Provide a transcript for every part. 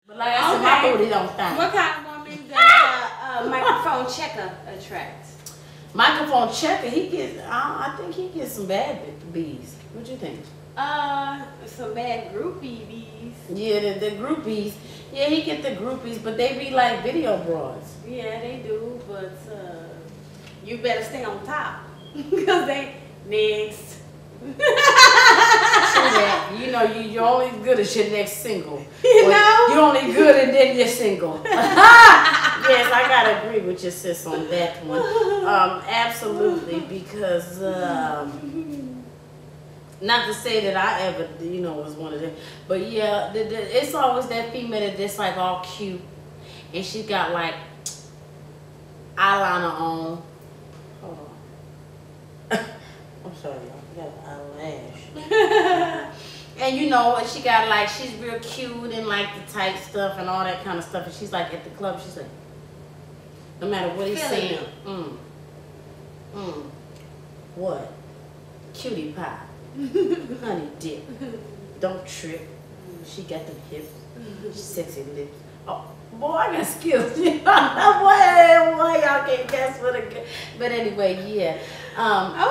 But like I said, my booty don't stink. What kind of woman does microphone checker attract? Microphone checker, he gets. I think he gets some bad bees. What you think? Some bad groupie bees. Yeah, the groupies. Yeah, he get the groupies, but they be like video broads. Yeah, they do, but you better stay on top because they next. True that. You know, you're only good as your next single. You know? You're only good and then you're single. Yes, I gotta agree with your sis on that one. Absolutely, because not to say that I ever, was one of them, but yeah, it's always that female that's like all cute, and she got like eyeliner on. Hold on. I'm sorry, y'all. I got eyelash. And she got like, she's real cute and like the tight stuff and all that kind of stuff. And she's like at the club, she's like, no matter what he's saying, what? Cutie pie. Honey dip. Don't trip. She got them hips. Sexy lips. Oh, boy, I got skills. boy, y'all can't guess what a good. But anyway, yeah.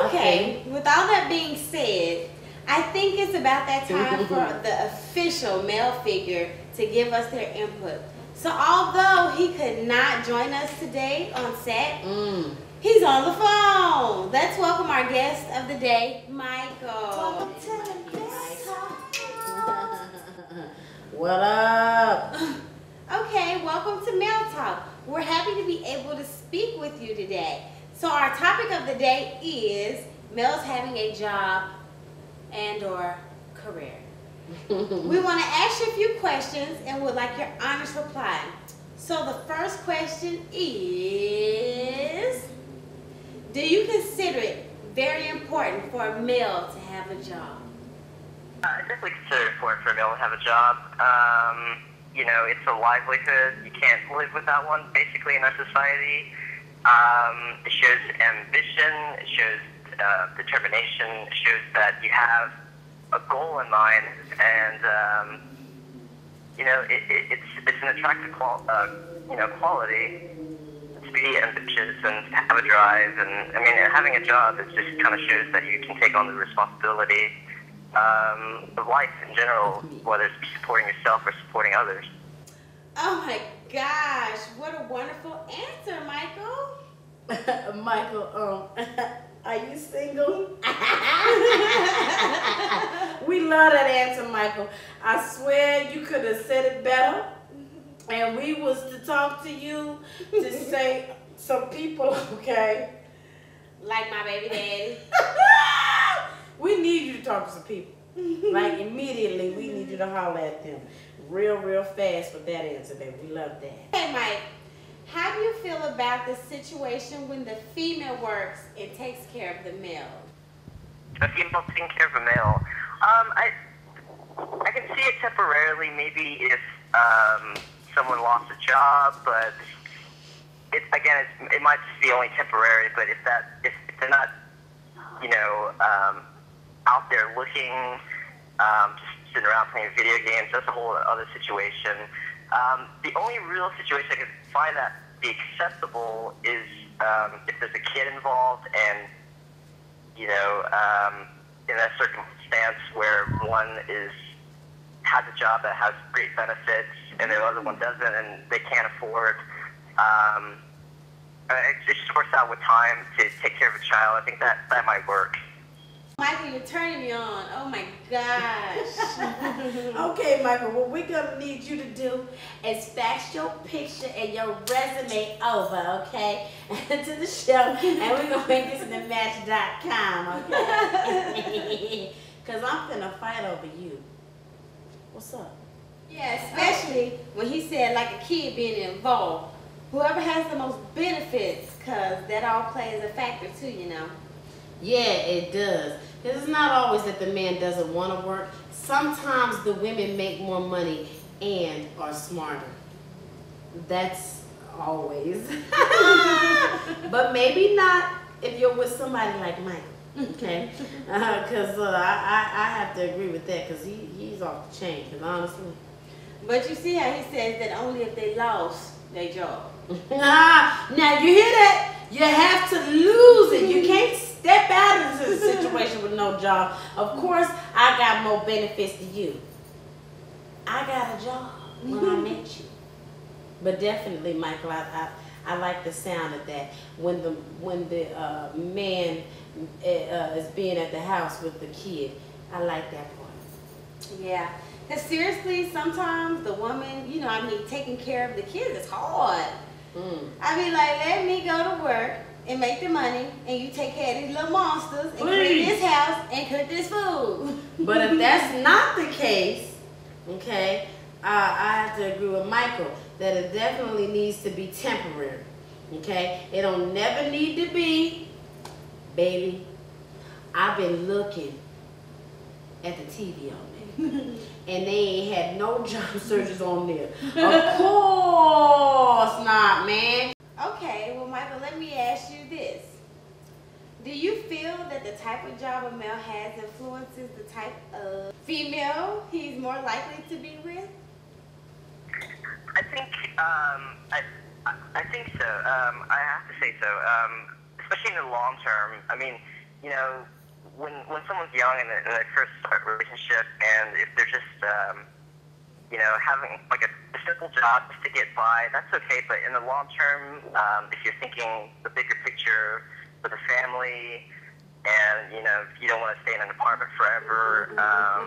Okay. With all that being said, I think it's about that time for the official male figure to give us their input. So although he could not join us today on set, he's on the phone. Let's welcome our guest of the day, Michael. What up? Okay, welcome to Male Talk. We're happy to be able to speak with you today. So our topic of the day is males having a job and or career. We want to ask you a few questions and would like your honest reply. So the first question is, do you consider it very important for a male to have a job? I definitely consider it important for a male to have a job. It's a livelihood. You can't live without one, basically, in our society. It shows ambition. It shows determination. It shows that you have a goal in mind, and it's an attractive quality to be ambitious and have a drive. And having a job, it just kind of shows that you can take on the responsibility of life in general, whether it's supporting yourself or supporting others. Oh my gosh, what a wonderful answer, Michael. Michael, are you single? We love that answer, Michael. I swear you could have said it better. And we was to talk to you to say some people, okay? Like my baby daddy. We need you to talk to some people. Like immediately, we need you to holler at them. Real fast with that answer, baby. We love that. Hey, Mike. How do you feel about the situation when the female works and takes care of the male? A female taking care of a male. I can see it temporarily, maybe if someone lost a job, but it might just be only temporary. But if they're not, out there looking, just sitting around playing video games, that's a whole other situation. The only real situation I could find that be acceptable is if there's a kid involved, and in that circumstance where one has a job that has great benefits and the other one doesn't, and they can't afford. It just works out with time to take care of a child. I think that might work. Michael, you're turning me on. Oh my gosh. Okay, Michael, what we're going to need you to do is fax your picture and your resume over, okay, to the show, and we're going to make this in the match.com, okay? Because I'm finna fight over you. What's up? Yeah, especially when he said like a kid being involved. Whoever has the most benefits, because that all plays a factor too, Yeah, it does. Because it's not always that the man doesn't want to work. Sometimes the women make more money and are smarter. That's always. But maybe not if you're with somebody like Mike. Okay? Because I have to agree with that, because he's off the chain. Because honestly, But you see how he says that only if they lost their job. Now you hear that? You have to lose it. You can't step out into a situation with no job. Of course, I got more benefits than you. I got a job when I met you. But definitely, Michael, I like the sound of that. When the man is being at the house with the kid, I like that part. Yeah. Because seriously, sometimes the woman, taking care of the kids is hard. I be like, let me go to work and make the money, and you take care of these little monsters and clean this house and cook this food. But if that's not the case, okay, I have to agree with Michael that it definitely needs to be temporary. Okay, it don't never need to be, baby, I've been looking at the TV all day. And they ain't had no job searches on there. Of course not, man. Okay, well, Michael, let me ask you this. Do you feel that the type of job a male has influences the type of female he's more likely to be with? I think I think so. I have to say so. Especially in the long term. I mean, when someone's young and they first start a relationship, and if they're just having like a simple job just to get by, that's okay. But in the long term, if you're thinking the bigger picture with a family, and you don't want to stay in an apartment forever, a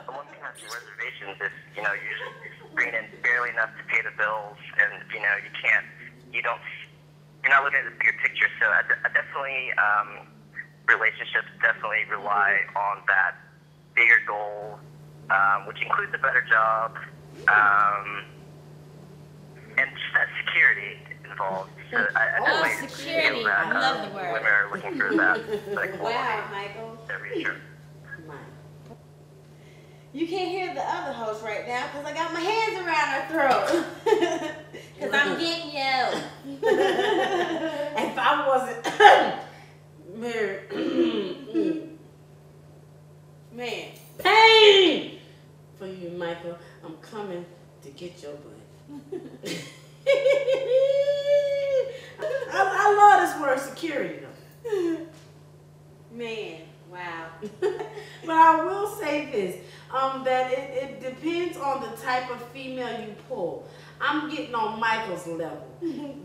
woman can have some reservations if you're just bringing in barely enough to pay the bills, and you're not looking at the bigger picture. So I definitely. Relationships definitely rely on that bigger goal, which includes a better job, and just that security involved. So I definitely security. feel that I love the word. women are looking for that quality. Wow, Michael. Very true. You can't hear the other host right now because I got my hands around her throat. Because I'm getting you. If I wasn't married, man, pain for you, Michael. I'm coming to get your butt. I love this word security, though. Man, wow. But I will say this, that it depends on the type of female you pull. I'm getting on Michael's level,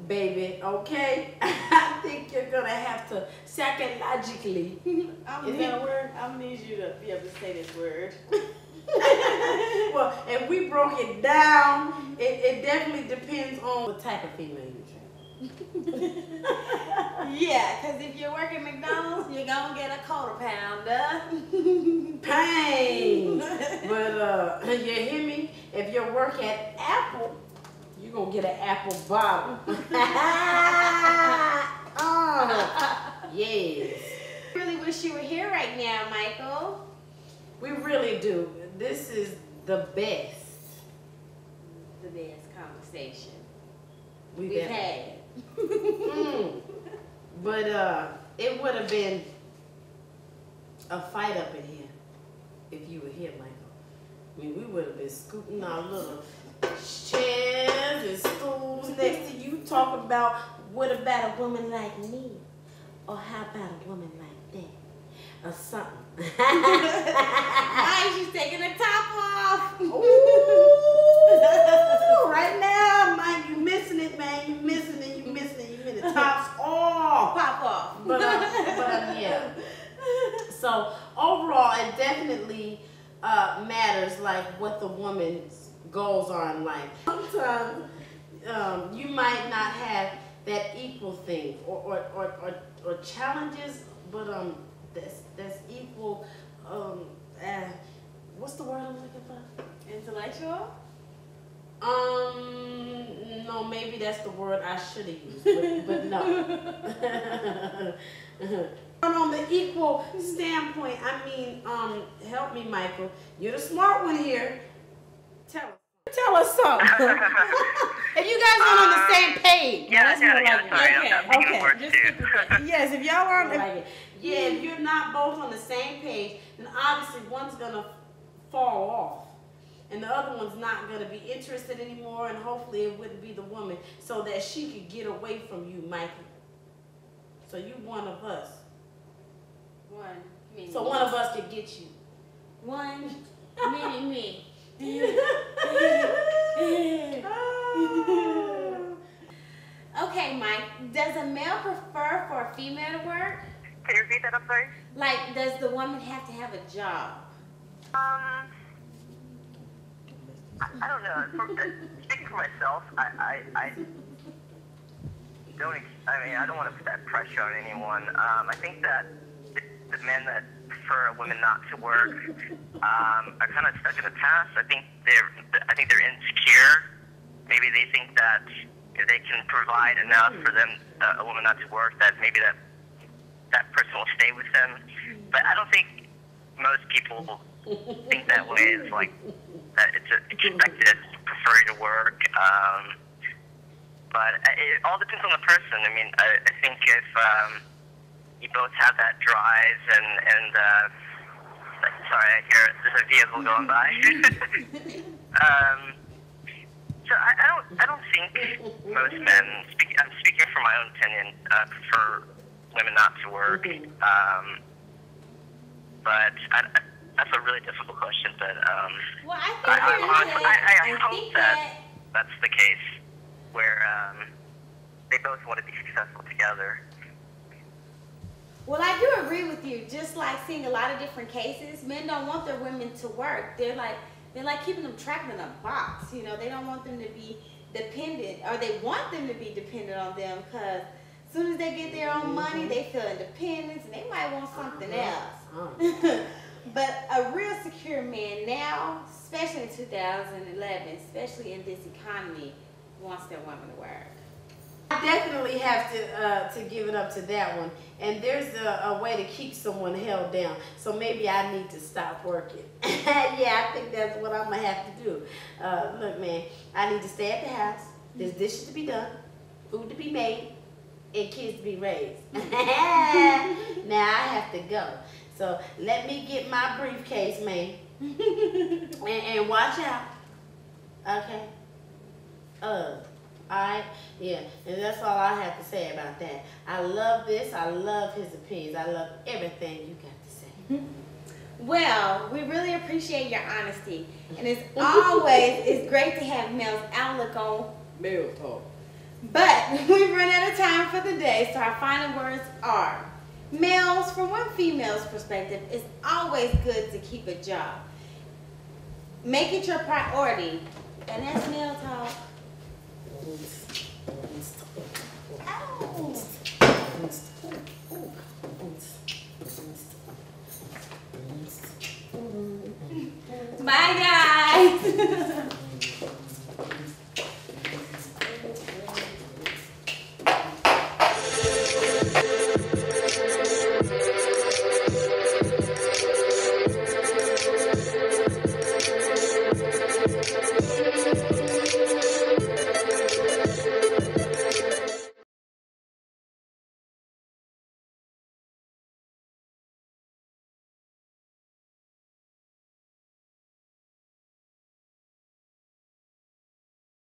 baby, okay? I think you're going to have to psychologically, is that a word? I'm going to need you to be able to say this word. Well, if we broke it down, it definitely depends on what type of female you attract. Yeah, because if you work at McDonald's, you're going to get a quarter pounder. Pain. But you hear me? If you work at Apple, you're going to get an apple bottom. Yes. I really wish you were here right now, Michael. We really do. This is the best. The best conversation we've we've ever had. But it would have been a fight up in here if you were here, Michael. I mean, we would have been scooting our little chairs and stools next to you, talking about what about a woman like me, or how about a woman like that, or something. Why is she taking her top off? Ooh, right now, Mike, you missing it, man. You missing it. You missing it. You missing it. Tops off. Pop off. But yeah. So overall, it definitely matters, like what the woman's goals are in life. Sometimes you might not have that equal thing or challenges, but that's equal. What's the word I'm looking for? Intellectual? No, maybe that's the word I should have used, but no. On the equal standpoint, I mean, help me, Michael. You're the smart one here. Tell us something. If you guys aren't on the same page. Yeah, sorry. I'm thinking of words just too. keep it. Yes, if y'all aren't. Yeah, if you're not both on the same page, then obviously one's gonna fall off, and the other one's not going to be interested anymore, and hopefully it wouldn't be the woman, so that she could get away from you, Mikey. So you one of us. One. Meaning So one of us could get you. One. Meaning me. Okay, Mike. Does a male prefer for a female to work? Can you repeat that, I'm sorry? Like, does the woman have to have a job? I don't know. Speaking for myself, I don't want to put that pressure on anyone. I think that the men that prefer women not to work are kind of stuck in the past. I think they're insecure. Maybe they think that if they can provide enough for them, a woman not to work, that maybe that person will stay with them. But I don't think most people think that way. It's like that it's expected to prefer you to work. But it all depends on the person. I mean, I think if you both have that drive and sorry, I hear there's a vehicle going by. So I don't think most men, I'm speaking from my own opinion, prefer women not to work. But that's a really difficult question. But Well, I hope that that's the case, where they both want to be successful together. Well, I do agree with you. Just like seeing a lot of different cases, men don't want their women to work. They're like keeping them trapped in a box. You know, they don't want them to be dependent, or they want them to be dependent on them, because as soon as they get their own money, they feel independence, and they might want something else. But a real secure man now, especially in 2011, especially in this economy, wants their women to work. I definitely have to give it up to that one. And there's a way to keep someone held down. So maybe I need to stop working. Yeah, I think that's what I'm going to have to do. Look, man, I need to stay at the house. There's dishes to be done, food to be made, and kids to be raised. Now I have to go. So let me get my briefcase, man. and watch out. Okay? Alright, yeah, and that's all I have to say about that. I love this. I love his opinions. I love everything you got to say. Well, we really appreciate your honesty, and as always, it's great to have Mel's outlook on Male talk. But we've run out of time for the day, so our final words are: males, from one female's perspective, it's always good to keep a job. Make it your priority, and that's male talk. Bye, guys.